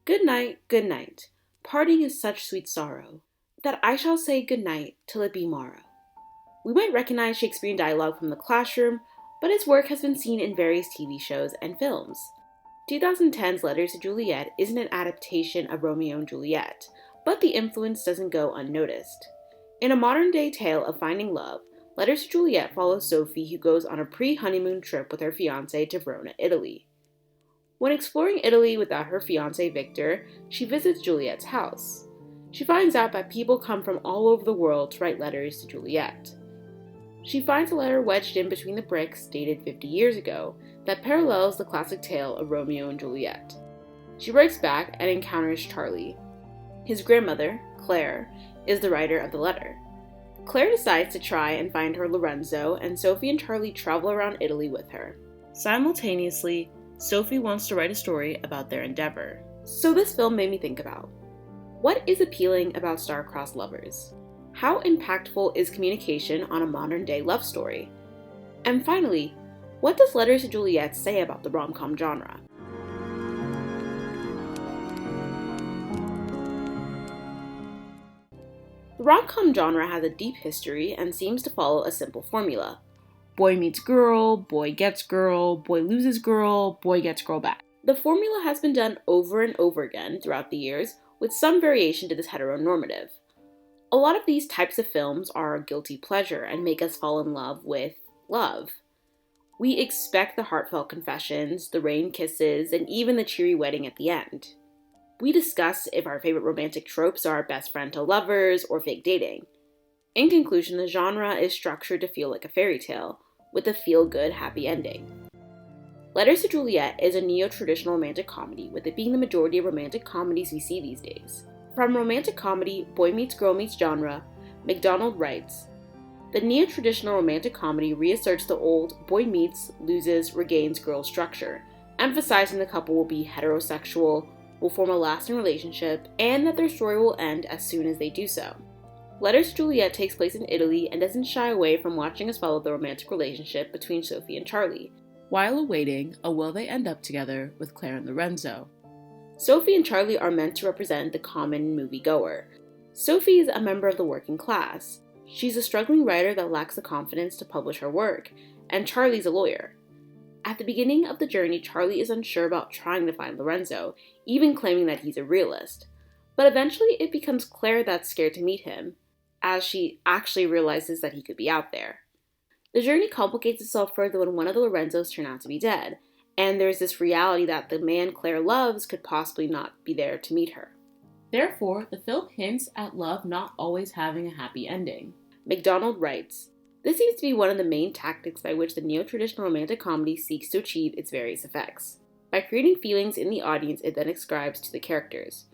Good night, parting is such sweet sorrow, that I shall say good night till it be morrow. We might recognize Shakespearean dialogue from the classroom, but his work has been seen in various TV shows and films. 2010's Letters to Juliet isn't an adaptation of Romeo and Juliet, but the influence doesn't go unnoticed. In a modern-day tale of finding love, Letters to Juliet follows Sophie, who goes on a pre-honeymoon trip with her fiancé to Verona, Italy. When exploring Italy without her fiancé Victor, she visits Juliet's house. She finds out that people come from all over the world to write letters to Juliet. She finds a letter wedged in between the bricks dated 50 years ago that parallels the classic tale of Romeo and Juliet. She writes back and encounters Charlie. His grandmother, Claire, is the writer of the letter. Claire decides to try and find her Lorenzo, and Sophie and Charlie travel around Italy with her. Simultaneously, Sophie wants to write a story about their endeavor. So this film made me think about, what is appealing about star-crossed lovers? How impactful is communication on a modern-day love story? And finally, what does Letters to Juliet say about the rom-com genre? The rom-com genre has a deep history and seems to follow a simple formula. Boy meets girl, boy gets girl, boy loses girl, boy gets girl back. The formula has been done over and over again throughout the years, with some variation to this heteronormative. A lot of these types of films are a guilty pleasure and make us fall in love with love. We expect the heartfelt confessions, the rain kisses, and even the cheery wedding at the end. We discuss if our favorite romantic tropes are best friend to lovers or fake dating. In conclusion, the genre is structured to feel like a fairy tale, with a feel-good, happy ending. Letters to Juliet is a neo-traditional romantic comedy, with it being the majority of romantic comedies we see these days. From romantic comedy, boy meets girl meets genre, McDonald writes, "The neo-traditional romantic comedy reasserts the old boy meets, loses, regains girl structure, emphasizing the couple will be heterosexual, will form a lasting relationship, and that their story will end as soon as they do so." Letters to Juliet takes place in Italy and doesn't shy away from watching us follow the romantic relationship between Sophie and Charlie, while awaiting a will they end up together with Claire and Lorenzo. Sophie and Charlie are meant to represent the common moviegoer. Sophie is a member of the working class. She's a struggling writer that lacks the confidence to publish her work, and Charlie's a lawyer. At the beginning of the journey, Charlie is unsure about trying to find Lorenzo, even claiming that he's a realist. But eventually it becomes Claire that's scared to meet him, as she actually realizes that he could be out there. The journey complicates itself further when one of the Lorenzos turn out to be dead, and there's this reality that the man Claire loves could possibly not be there to meet her. Therefore, the film hints at love not always having a happy ending. McDonald writes, "This seems to be one of the main tactics by which the neo-traditional romantic comedy seeks to achieve its various effects. By creating feelings in the audience, it then ascribes to the characters.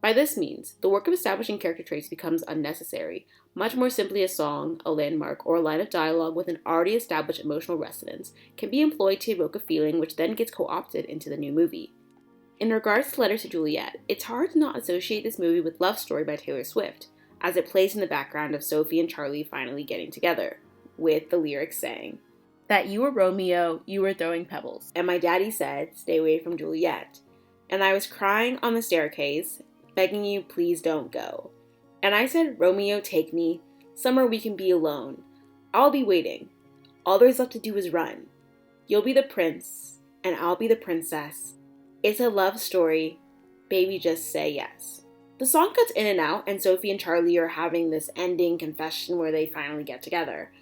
By this means, the work of establishing character traits becomes unnecessary. Much more simply a song, a landmark, or a line of dialogue with an already established emotional resonance can be employed to evoke a feeling which then gets co-opted into the new movie." In regards to Letters to Juliet, it's hard to not associate this movie with Love Story by Taylor Swift, as it plays in the background of Sophie and Charlie finally getting together, with the lyrics saying, "That you were Romeo, you were throwing pebbles, and my daddy said, stay away from Juliet. And I was crying on the staircase, begging you please don't go. And I said, Romeo, take me, somewhere we can be alone. I'll be waiting. All there's left to do is run. You'll be the prince, and I'll be the princess. It's a love story. Baby, just say yes." The song cuts in and out, and Sophie and Charlie are having this ending confession where they finally get together.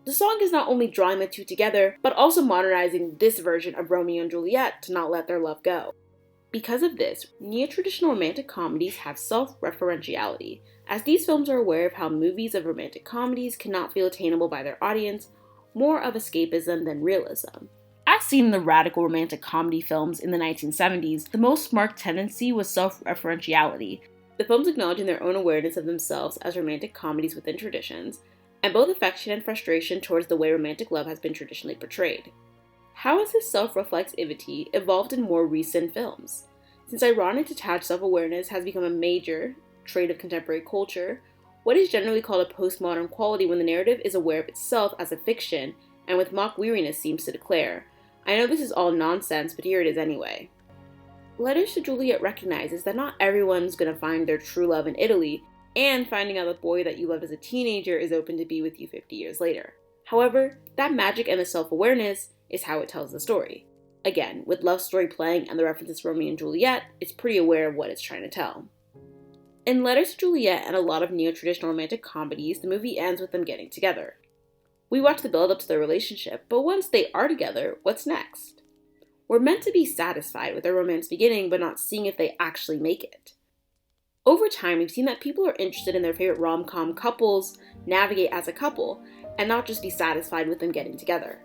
The song is not only drawing the two together, but also modernizing this version of Romeo and Juliet to not let their love go. Because of this, neo-traditional romantic comedies have self-referentiality, as these films are aware of how movies of romantic comedies cannot feel attainable by their audience, more of escapism than realism. As seen in the radical romantic comedy films in the 1970s, the most marked tendency was self-referentiality, the films acknowledging their own awareness of themselves as romantic comedies within traditions, and both affection and frustration towards the way romantic love has been traditionally portrayed. How has this self-reflexivity evolved in more recent films? Since ironic detached self-awareness has become a major trait of contemporary culture, what is generally called a postmodern quality when the narrative is aware of itself as a fiction and with mock weariness seems to declare, "I know this is all nonsense, but here it is anyway." Letters to Juliet recognizes that not everyone's going to find their true love in Italy, and finding out the boy that you loved as a teenager is open to be with you 50 years later. However, that magic and the self-awareness is how it tells the story. Again, with love story playing and the references to Romeo and Juliet, it's pretty aware of what it's trying to tell. In Letters to Juliet and a lot of neo-traditional romantic comedies, the movie ends with them getting together. We watch the build-up to their relationship, but once they are together, what's next? We're meant to be satisfied with their romance beginning, but not seeing if they actually make it. Over time, we've seen that people are interested in their favorite rom-com couples navigate as a couple, and not just be satisfied with them getting together.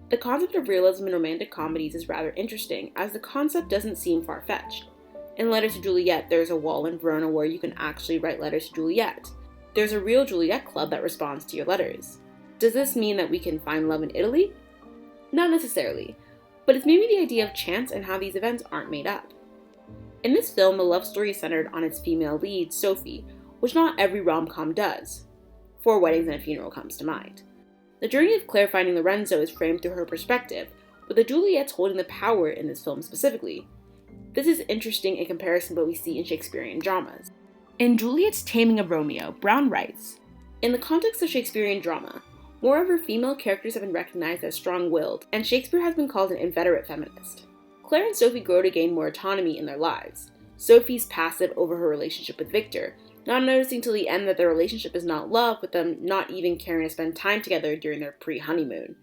The concept of realism in romantic comedies is rather interesting, as the concept doesn't seem far-fetched. In Letters to Juliet, there's a wall in Verona where you can actually write letters to Juliet. There's a real Juliet club that responds to your letters. Does this mean that we can find love in Italy? Not necessarily, but it's maybe the idea of chance and how these events aren't made up. In this film, the love story is centered on its female lead, Sophie, which not every rom-com does. 4 Weddings and a Funeral comes to mind. The journey of Claire finding Lorenzo is framed through her perspective, with the Juliets holding the power in this film specifically. This is interesting in comparison to what we see in Shakespearean dramas. In Juliet's Taming of Romeo, Brown writes, "In the context of Shakespearean drama, moreover, female characters have been recognized as strong-willed, and Shakespeare has been called an inveterate feminist. Claire and Sophie grow to gain more autonomy in their lives. Sophie's passive over her relationship with Victor, not noticing till the end that their relationship is not love, with them not even caring to spend time together during their pre-honeymoon.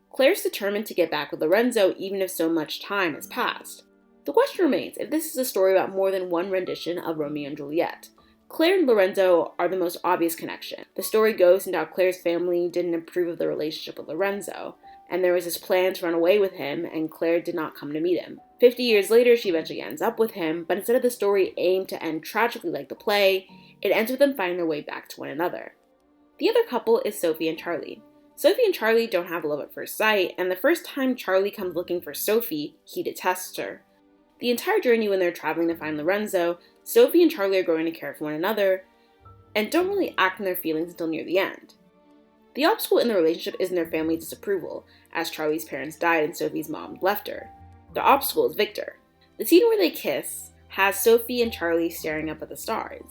Claire's determined to get back with Lorenzo even if so much time has passed. The question remains if this is a story about more than one rendition of Romeo and Juliet. Claire and Lorenzo are the most obvious connection. The story goes into how Claire's family didn't approve of the relationship with Lorenzo, and there was this plan to run away with him, and Claire did not come to meet him. 50 years later, she eventually ends up with him, but instead of the story aimed to end tragically like the play, it ends with them finding their way back to one another. The other couple is Sophie and Charlie. Sophie and Charlie don't have love at first sight, and the first time Charlie comes looking for Sophie, he detests her. The entire journey when they're traveling to find Lorenzo, Sophie and Charlie are growing to care for one another, and don't really act on their feelings until near the end. The obstacle in the relationship isn't their family's disapproval, as Charlie's parents died and Sophie's mom left her. The obstacle is Victor. The scene where they kiss has Sophie and Charlie staring up at the stars.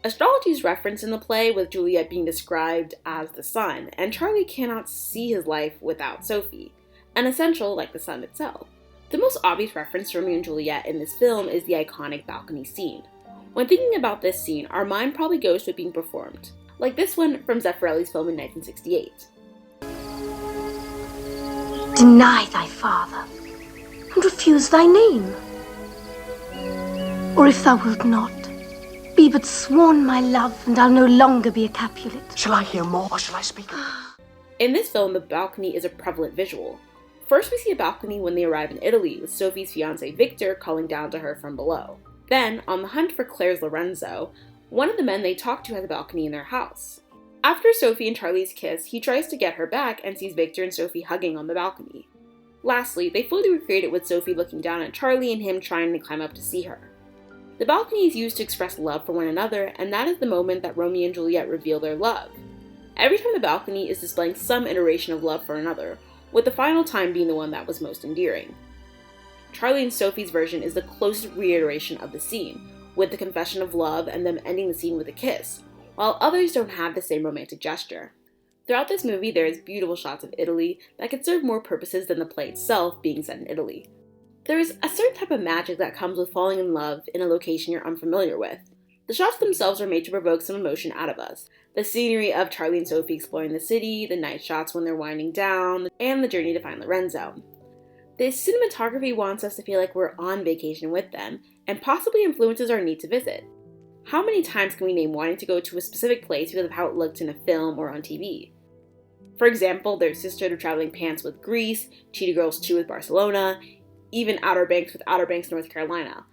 Astrology is referenced in the play, with Juliet being described as the sun, and Charlie cannot see his life without Sophie, an essential like the sun itself. The most obvious reference to Romeo and Juliet in this film is the iconic balcony scene. When thinking about this scene, our mind probably goes to it being performed, like this one from Zeffirelli's film in 1968. Deny thy father, and refuse thy name. Or if thou wilt not, be but sworn my love, and I'll no longer be a Capulet. Shall I hear more, or shall I speak? In this film, the balcony is a prevalent visual. First, we see a balcony when they arrive in Italy, with Sophie's fiancé Victor calling down to her from below. Then, on the hunt for Claire's Lorenzo, one of the men they talk to has a balcony in their house. After Sophie and Charlie's kiss, he tries to get her back and sees Victor and Sophie hugging on the balcony. Lastly, they fully recreate it with Sophie looking down at Charlie and him trying to climb up to see her. The balcony is used to express love for one another, and that is the moment that Romeo and Juliet reveal their love. Every time the balcony is displaying some iteration of love for another, with the final time being the one that was most endearing. Charlie and Sophie's version is the closest reiteration of the scene, with the confession of love and them ending the scene with a kiss, while others don't have the same romantic gesture. Throughout this movie, there is beautiful shots of Italy that could serve more purposes than the play itself being set in Italy. There is a certain type of magic that comes with falling in love in a location you're unfamiliar with. The shots themselves are made to provoke some emotion out of us. The scenery of Charlie and Sophie exploring the city, the night shots when they're winding down, and the journey to find Lorenzo. The cinematography wants us to feel like we're on vacation with them, and possibly influences our need to visit. How many times can we name wanting to go to a specific place because of how it looked in a film or on TV? For example, there's Sisterhood of Traveling Pants with Greece, Cheetah Girls 2 with Barcelona, even Outer Banks with Outer Banks, North Carolina.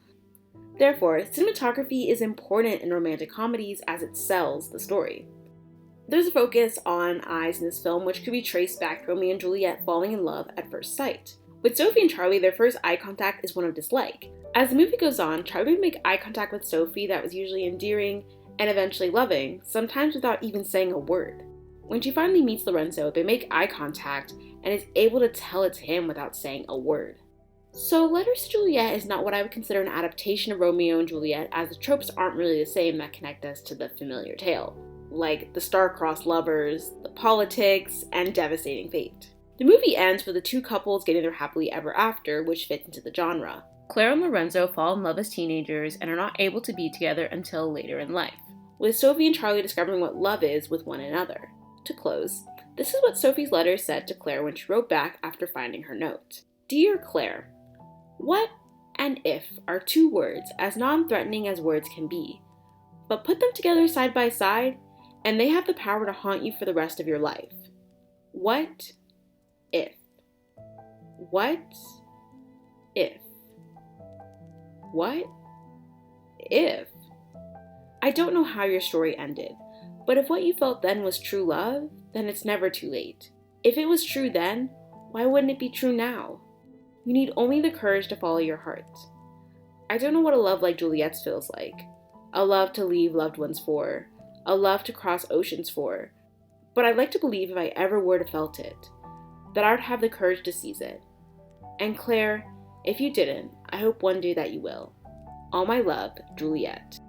Therefore, cinematography is important in romantic comedies as it sells the story. There's a focus on eyes in this film which could be traced back to Romeo and Juliet falling in love at first sight. With Sophie and Charlie, their first eye contact is one of dislike. As the movie goes on, Charlie would make eye contact with Sophie that was usually endearing and eventually loving, sometimes without even saying a word. When she finally meets Lorenzo, they make eye contact and is able to tell it's him without saying a word. So Letters to Juliet is not what I would consider an adaptation of Romeo and Juliet, as the tropes aren't really the same that connect us to the familiar tale, like the star-crossed lovers, the politics, and devastating fate. The movie ends with the two couples getting their happily ever after, which fits into the genre. Claire and Lorenzo fall in love as teenagers and are not able to be together until later in life, with Sophie and Charlie discovering what love is with one another. To close, this is what Sophie's letter said to Claire when she wrote back after finding her note. Dear Claire, what and if are two words as non-threatening as words can be, but put them together side by side, and they have the power to haunt you for the rest of your life. What if? What if? What if? I don't know how your story ended, but if what you felt then was true love, then it's never too late. If it was true then, why wouldn't it be true now? You need only the courage to follow your heart. I don't know what a love like Juliet's feels like. A love to leave loved ones for. A love to cross oceans for. But I'd like to believe if I ever were to felt it, that I would have the courage to seize it. And Claire, if you didn't, I hope one day that you will. All my love, Juliet.